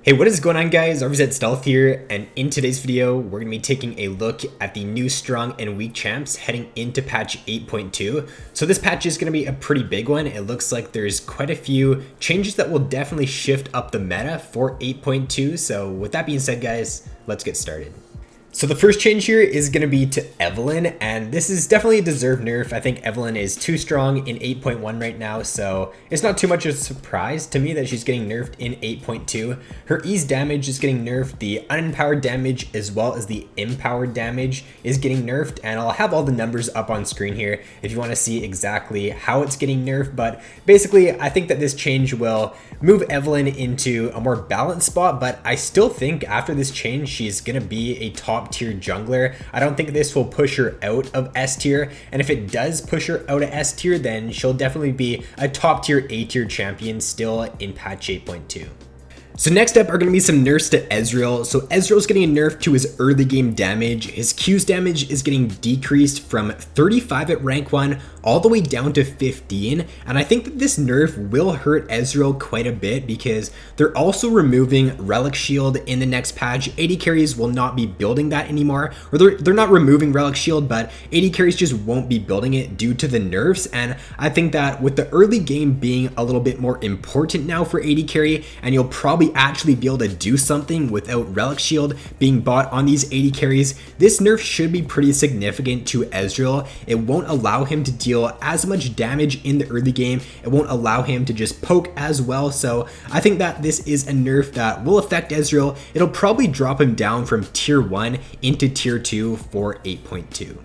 Hey, what is going on, guys? RvzStealth here, and in today's video, we're going to be taking a look at the new strong and weak champs heading into patch 8.2. So this patch is going to be a pretty big one. It looks like there's quite a few changes that will definitely shift up the meta for 8.2. So with that being said, guys, let's get started. So the first change here is going to be to Evelynn, and this is definitely a deserved nerf. I think Evelynn is too strong in 8.1 right now, so it's not too much of a surprise to me that she's getting nerfed in 8.2. Her ease damage is getting nerfed, the unempowered damage as well as the empowered damage is getting nerfed, and I'll have all the numbers up on screen here if you want to see exactly how it's getting nerfed. But basically, I think that this change will move Evelynn into a more balanced spot, but I still think after this change, she's going to be a top tier jungler. I don't think this will push her out of S tier, and if it does push her out of S tier, then she'll definitely be a top tier A tier champion still in patch 8.2. So next up are going to be some nerfs to Ezreal. So Ezreal's getting a nerf to his early game damage. His Q's damage is getting decreased from 35 at rank 1 all the way down to 15. And I think that this nerf will hurt Ezreal quite a bit because they're also removing Relic Shield in the next patch. AD carries will not be building that anymore, or they're not removing Relic Shield, but AD carries just won't be building it due to the nerfs. And I think that with the early game being a little bit more important now for AD carry, and you'll probably actually be able to do something without Relic Shield being bought on these AD carries, this nerf should be pretty significant to Ezreal. It won't allow him to deal as much damage in the early game. It won't allow him to just poke as well. So I think that this is a nerf that will affect Ezreal. It'll probably drop him down from tier 1 into tier 2 for 8.2.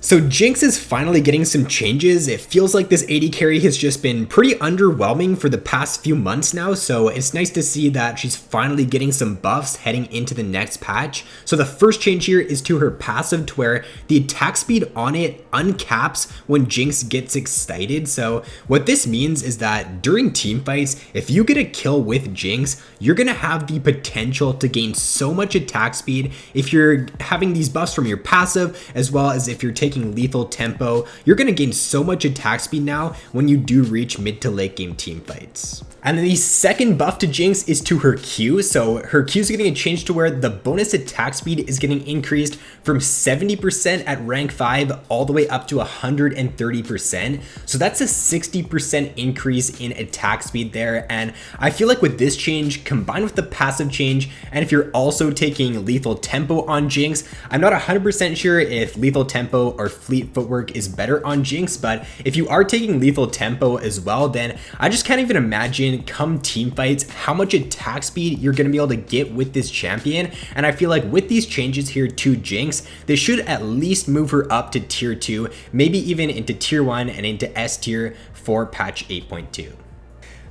So Jinx is finally getting some changes. It feels like this AD carry has just been pretty underwhelming for the past few months now, so it's nice to see that she's finally getting some buffs heading into the next patch. So the first change here is to her passive, to where the attack speed on it uncaps when Jinx gets excited. So what this means is that during team fights, if you get a kill with Jinx, you're gonna have the potential to gain so much attack speed if you're having these buffs from your passive, as well as if you're taking lethal tempo. You're going to gain so much attack speed now when you do reach mid to late game team fights. And then the second buff to Jinx is to her Q. So her Q is getting a change to where the bonus attack speed is getting increased from 70% at rank 5 all the way up to 130%. So that's a 60% increase in attack speed there. And I feel like with this change combined with the passive change, and if you're also taking lethal tempo on Jinx, I'm not 100% sure if lethal tempo or fleet footwork is better on Jinx, but if you are taking lethal tempo as well, then I just can't even imagine come team fights how much attack speed you're going to be able to get with this champion. And I feel like with these changes here to Jinx, they should at least move her up to tier 2, maybe even into tier 1 and into S tier for patch 8.2.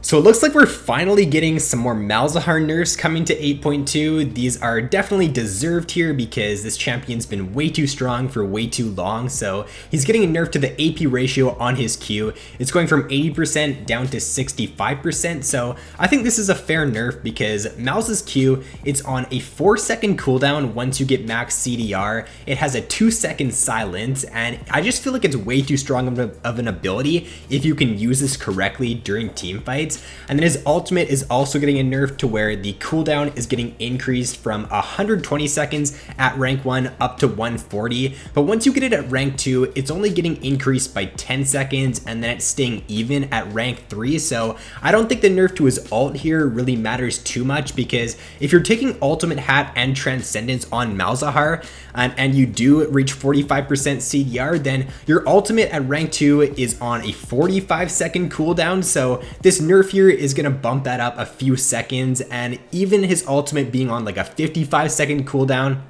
So it looks like we're finally getting some more Malzahar nerfs coming to 8.2. These are definitely deserved here because this champion's been way too strong for way too long. So he's getting a nerf to the AP ratio on his Q. It's going from 80% down to 65%. So I think this is a fair nerf because Malz's Q, it's on a 4-second cooldown once you get max CDR. It has a 2-second silence, and I just feel like it's way too strong of an ability if you can use this correctly during team fights. And then his ultimate is also getting a nerf to where the cooldown is getting increased from 120 seconds at rank 1 up to 140. But once you get it at rank 2, it's only getting increased by 10 seconds, and then it's staying even at rank 3. So I don't think the nerf to his ult here really matters too much, because if you're taking ultimate hat and transcendence on Malzahar and you do reach 45% CDR, then your ultimate at rank 2 is on a 45-second cooldown. So this nerf here is going to bump that up a few seconds, and even his ultimate being on like a 55-second cooldown,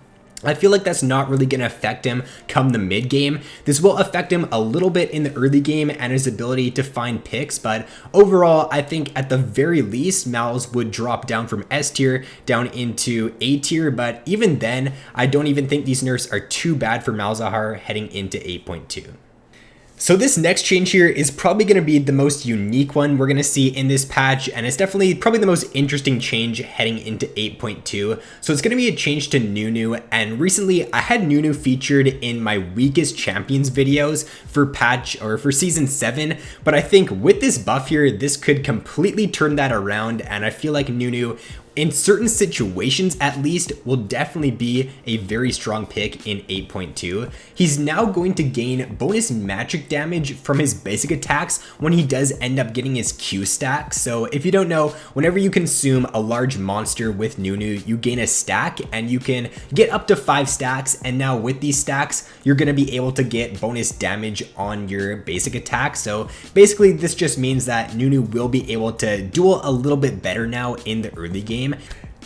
I feel like that's not really going to affect him come the mid game. This will affect him a little bit in the early game and his ability to find picks, but overall, I think at the very least, Malz would drop down from S tier down into A tier, but even then, I don't even think these nerfs are too bad for Malzahar heading into 8.2. So this next change here is probably going to be the most unique one we're going to see in this patch, and it's definitely probably the most interesting change heading into 8.2. So it's going to be a change to Nunu, and recently I had Nunu featured in my weakest champions videos for season 7, but I think with this buff here, this could completely turn that around, and I feel like Nunu in certain situations at least, will definitely be a very strong pick in 8.2. He's now going to gain bonus magic damage from his basic attacks when he does end up getting his Q stack. So if you don't know, whenever you consume a large monster with Nunu, you gain a stack and you can get up to 5 stacks. And now with these stacks, you're going to be able to get bonus damage on your basic attack. So basically this just means that Nunu will be able to duel a little bit better now in the early game.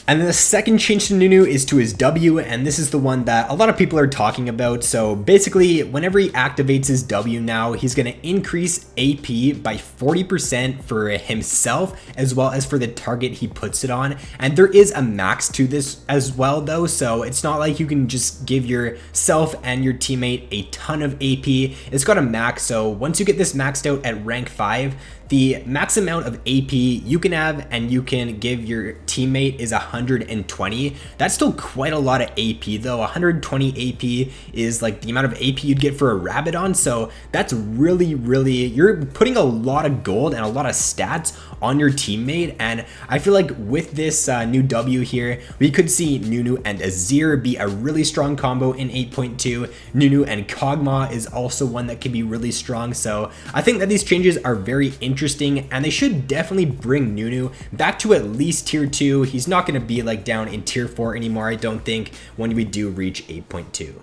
And then the second change to Nunu is to his W, and this is the one that a lot of people are talking about. So basically, whenever he activates his W now, he's going to increase AP by 40% for himself, as well as for the target he puts it on. And there is a max to this as well, though, so it's not like you can just give yourself and your teammate a ton of AP. It's got a max, so once you get this maxed out at rank 5, the max amount of AP you can have and you can give your teammate is 120. That's still quite a lot of AP though. 120 AP is like the amount of AP you'd get for a Rabadon. So that's really, you're putting a lot of gold and a lot of stats on your teammate. And I feel like with this new W here, we could see Nunu and Azir be a really strong combo in 8.2. Nunu and Kog'Maw is also one that can be really strong. So I think that these changes are very interesting, and they should definitely bring Nunu back to at least tier 2. He's not going to be like down in tier 4 anymore, I don't think, when we do reach 8.2.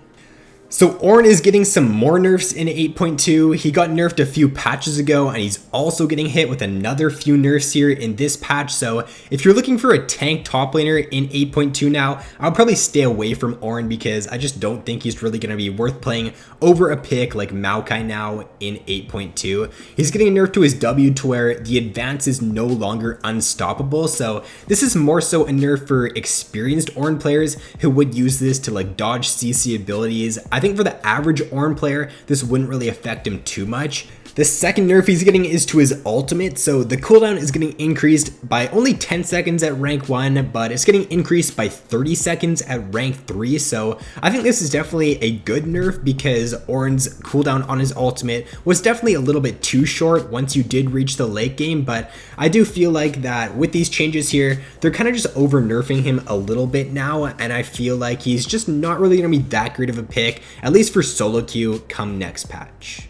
So Ornn is getting some more nerfs in 8.2. He got nerfed a few patches ago, and he's also getting hit with another few nerfs here in this patch. So if you're looking for a tank top laner in 8.2 now, I'll probably stay away from Ornn because I just don't think he's really going to be worth playing over a pick like Maokai now in 8.2. He's getting a nerf to his W to where the advance is no longer unstoppable. So this is more so a nerf for experienced Ornn players who would use this to like dodge CC abilities. I think for the average Ornn player, this wouldn't really affect him too much. The second nerf he's getting is to his ultimate, so the cooldown is getting increased by only 10 seconds at rank 1, but it's getting increased by 30 seconds at rank 3, so I think this is definitely a good nerf because Ornn's cooldown on his ultimate was definitely a little bit too short once you did reach the late game, but I do feel like that with these changes here, they're kind of just over nerfing him a little bit now, and I feel like he's just not really going to be that great of a pick, at least for solo queue come next patch.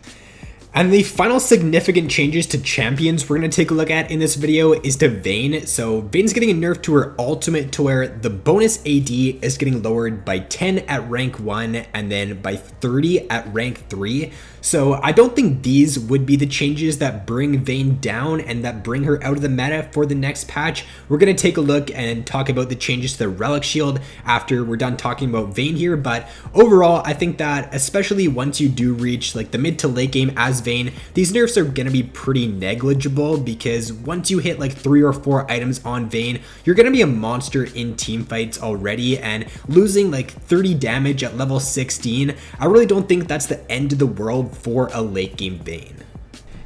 And the final significant changes to champions we're going to take a look at in this video is to Vayne. So Vayne's getting a nerf to her ultimate to where the bonus AD is getting lowered by 10 at rank 1 and then by 30 at rank 3. So I don't think these would be the changes that bring Vayne down and that bring her out of the meta for the next patch. We're going to take a look and talk about the changes to the Relic Shield after we're done talking about Vayne here. But overall, I think that especially once you do reach like the mid to late game as Vayne, these nerfs are going to be pretty negligible because once you hit like 3 or 4 items on Vayne, you're going to be a monster in team fights already, and losing like 30 damage at level 16, I really don't think that's the end of the world for a late game Vayne.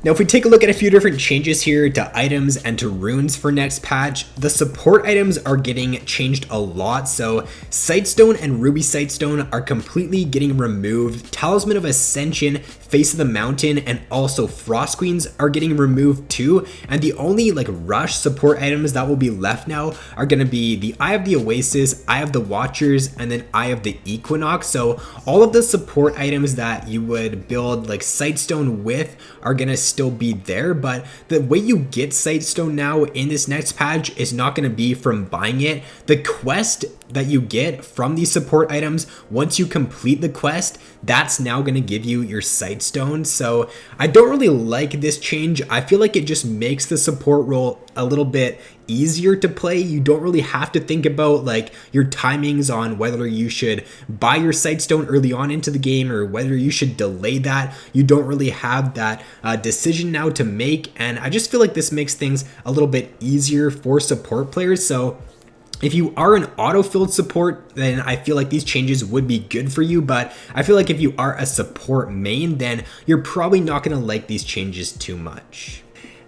Now, if we take a look at a few different changes here to items and to runes for next patch, the support items are getting changed a lot. So Sightstone and Ruby Sightstone are completely getting removed. Talisman of Ascension, Face of the Mountain, and also Frost Queens are getting removed too. And the only like rush support items that will be left now are going to be the Eye of the Oasis, Eye of the Watchers, and then Eye of the Equinox. So all of the support items that you would build like Sightstone with are going to still be there, but the way you get Sightstone now in this next patch is not going to be from buying it. The quest that you get from these support items, once you complete the quest, that's now going to give you your Sightstone. So I don't really like this change. I feel like it just makes the support role a little bit easier to play. You don't really have to think about like your timings on whether you should buy your Sightstone early on into the game or whether you should delay that. You don't really have that decision now to make, and I just feel like this makes things a little bit easier for support players. So if you are an auto-filled support, then I feel like these changes would be good for you, but I feel like if you are a support main, then you're probably not going to like these changes too much.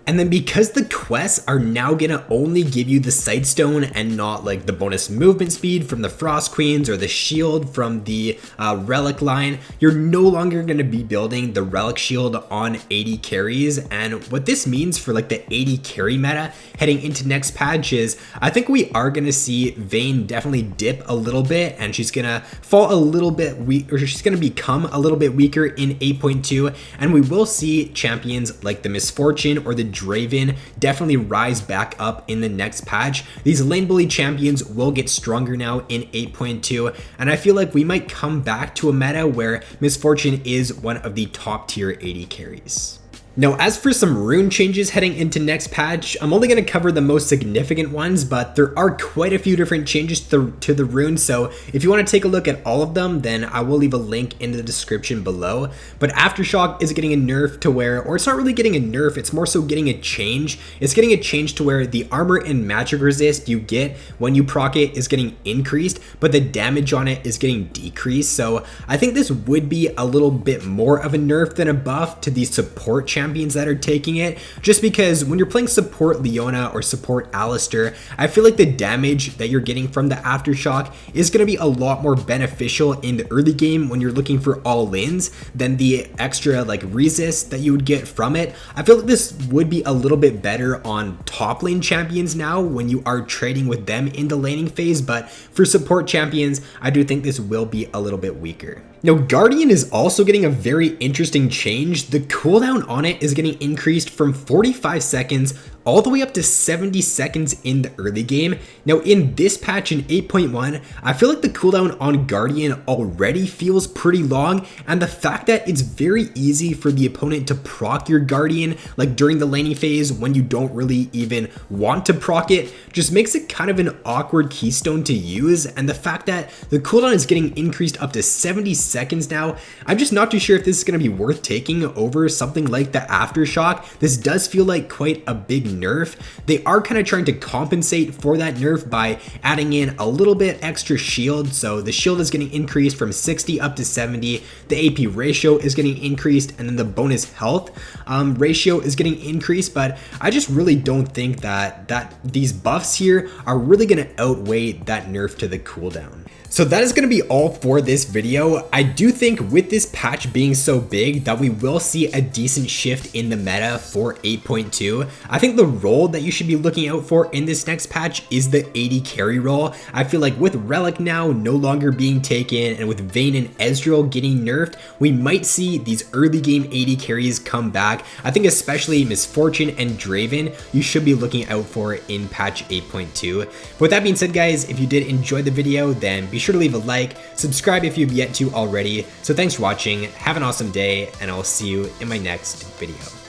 And then because the quests are now gonna only give you the Sightstone and not like the bonus movement speed from the Frost Queens or the shield from the Relic line, you're no longer gonna be building the Relic shield on 80 carries. And what this means for like the 80 carry meta heading into next patch is I think we are gonna see Vayne definitely dip a little bit, and she's gonna fall a little bit weak, or she's gonna become a little bit weaker in 8.2, and we will see champions like the Misfortune or the Draven definitely rise back up in the next patch. These lane bully champions will get stronger now in 8.2, and I feel like we might come back to a meta where Misfortune is one of the top tier 80 carries. Now, as for some rune changes heading into next patch, I'm only going to cover the most significant ones, but there are quite a few different changes to the runes, so if you want to take a look at all of them, then I will leave a link in the description below. But Aftershock is getting a nerf to where, or it's not really getting a nerf, it's more so getting a change. It's getting a change to where the armor and magic resist you get when you proc it is getting increased, but the damage on it is getting decreased. So I think this would be a little bit more of a nerf than a buff to the support champions that are taking it, just because when you're playing support Leona or support Alistair, I feel like the damage that you're getting from the Aftershock is going to be a lot more beneficial in the early game when you're looking for all lanes than the extra like resist that you would get from it. I feel like this would be a little bit better on top lane champions now when you are trading with them in the laning phase, but for support champions, I do think this will be a little bit weaker. Now, Guardian is also getting a very interesting change. The cooldown on it is getting increased from 45 seconds all the way up to 70 seconds in the early game. Now, in this patch in 8.1, I feel like the cooldown on Guardian already feels pretty long, and the fact that it's very easy for the opponent to proc your Guardian like during the laning phase when you don't really even want to proc it just makes it kind of an awkward keystone to use. And the fact that the cooldown is getting increased up to 70 seconds now, I'm just not too sure if this is going to be worth taking over something like the Aftershock. This does feel like quite a big nerf. They are kind of trying to compensate for that nerf by adding in a little bit extra shield. So the shield is getting increased from 60 up to 70. The AP ratio is getting increased, and then the bonus health ratio is getting increased. But I just really don't think that these buffs here are really going to outweigh that nerf to the cooldown. So that is going to be all for this video. I do think with this patch being so big that we will see a decent shift in the meta for 8.2. I think the role that you should be looking out for in this next patch is the 80 carry role. I feel like with Relic now no longer being taken, and with Vayne and Ezreal getting nerfed, we might see these early game 80 carries come back. I think especially Misfortune and Draven you should be looking out for in patch 8.2. But with that being said, guys, if you did enjoy the video, then be sure to leave a like, subscribe if you've yet to already. So thanks for watching, have an awesome day, and I'll see you in my next video.